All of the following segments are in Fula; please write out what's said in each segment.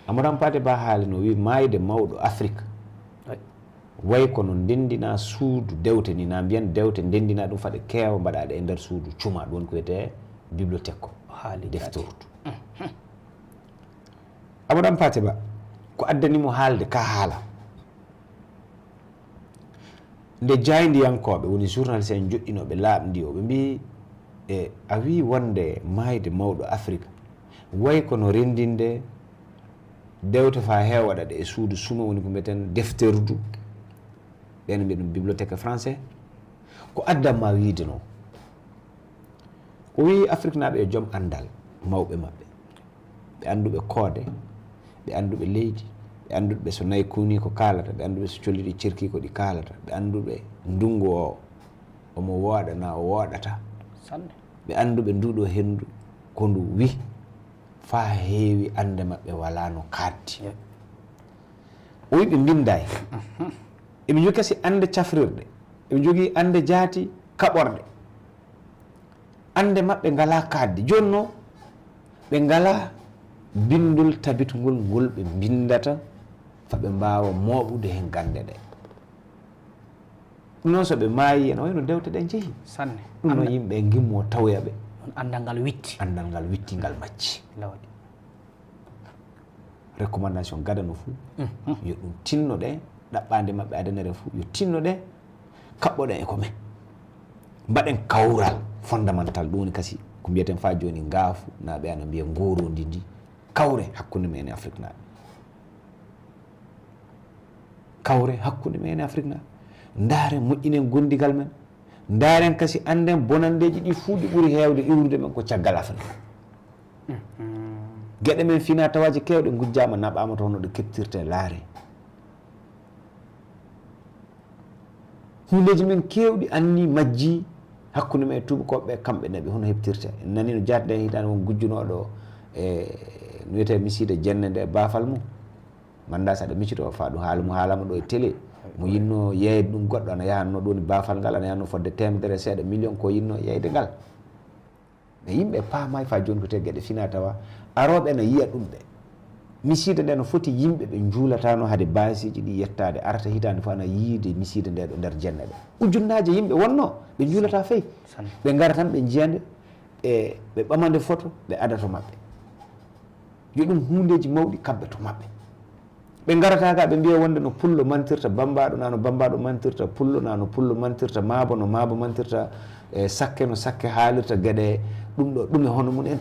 Amadou Hampâté Bâ haali no wi maayde mawɗo Afrique way kono ndendina suudu dewte ni na mbiyan dewte ndendina ɗum faɗa keewa mbaɗaɗe e nder suudu cuma ɗum woni ko wiyete bibliothèque ko haali deftordu Amadou Hampâté Bâ ko addanimo haalde ka haala nde jayndiyankoɓe woni journaliste en joƴƴinoɓe laaɓ ndi oɓe mbi e a wi wonde maayde mawɗo Afrique way kono rendinde dewte fa heewa waɗaɗe e suudu suma woni ko mbiyeten defterdu ɓen mbiya ɗum bibliothèque français ko addanma wiide noon o wi Afrique naɓe e joom andal mawɓe maɓɓe ɓe anduɓe koode ɓe anduɓe leydi ɓe anduɓe so nayi kuuni ko kaalata ɓe anduɓe so colli ɗi cirki ko ɗi kaalata ɓe anduɓe ndungu o omo wooɗana o wooɗata ɓe anduɓe nduɗo henndu ko ndu wi fa heewi ande maɓɓe wala no kaddi o wi ɓe mbinday eɓe jogui kasi ande cafrirɗe eɓe jogui ande jaati kaɓorɗe ande maɓɓe ngala kaddi joni noon ɓe ngala bindol tabitugol ngol ɓe bindata faɓe mbawa mooɓude hen gande ɗe ɗum noon soɓe maayi ene wayno dewte ɗe jeehi sanne ɗum noon yimɓe gimmo tawoyaɓe andal ngal witti ngal macci recommandation gadano fou yo ɗum tinno ɗe ɗaɓɓade maɓɓe adanere fou yo tinno ɗe kaɓɓoɗen e ko men mbaɗen kawral fondamental ɗum woni kasi ko mbiyeten fa joni ngaafu naɓe ana mbiya ngorondi ndi kawre hakkude men e Afrique naɓe kawre hakkude men e Afrique naɓe ndaaren moƴƴinen gondigal men ndaaren kasi anden bonandeji ɗi fuu ɗi ɓuuri heewde iwrude men ko caggal Afrique gueɗe men fina tawaji kewɗe gujjama naɓama to hono ɗe keptirte laare hundeji men kewɗi anni majji hakkude men e tubakoɓe kamɓe naɓi hono heptirte en nani no jatɗen hitande won gujjunoɗo e no wiyete miside jenne nde baafal mum manda saɗa miccito fa ɗum haala mo haalama ɗo e télé mo yinno yeyde ɗum goɗɗo ana yahanno ɗoni baafal ngal ana yahanno fodde temedere seeɗa million ko yinno yeyde ngal mais yimɓe paamay fa joni ko te gueɗe fina tawa aroɓe ene yiya ɗum ɓe miside nde no foti yimɓe ɓe juulatano haade basiji ɗi yettade arata hitande fo ana yiide miside nde ɗo nder jenne ɗe ujunnaje yimɓe wonno ɓe juulata feyi ɓe gara tan ɓe jiyande ɓe ɓamande photo ɓe ada to maɓɓe yo ɗum hundeji mawɗi kamɓe to maɓɓe ɓe garata ka ɓe mbiya wonde no pullo mantirta bambaɗo na no bambaɗo mantirta pullo na no pullo mantirta maabo no maabo mantirta sakke no sakke haalirta gueɗe ɗum ɗo ɗum e hono mum en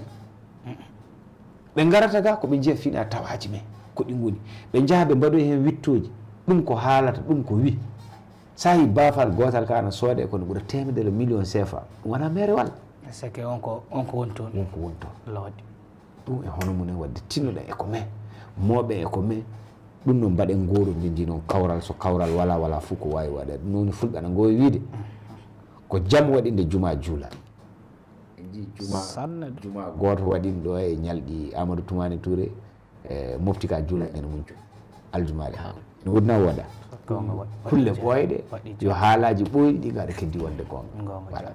ɓe garata ga koɓe jiiya fina tawaji men ko ɗi goni ɓe jaaha ɓe mbaɗoy hen wittoji ɗum ko haalata ɗum ko wi sa yi baafal gotal ka ana soode kono ɓuura temedere million CFA ɗum wona mere walla sake on ko woni toon lawdi ɗum e hono mum en wadde tinnoɗen eko men mooɓe eko men ɗum noon mbaɗen gorondi ndi noon kawral so kawral wala fof ko wawi waɗede ɗum noon fulɓe ana gowi wiide ko jaam waɗi nde juma juula juma goto waɗin ɗo e ñalɗi Amadou Toumani Touré mofti ka juula ene muñco aljumali ha ne wodna woda kulle ɓooyɗe yo haalaji ɓooyi ɗi gaɗa keddi wonde gonga voilà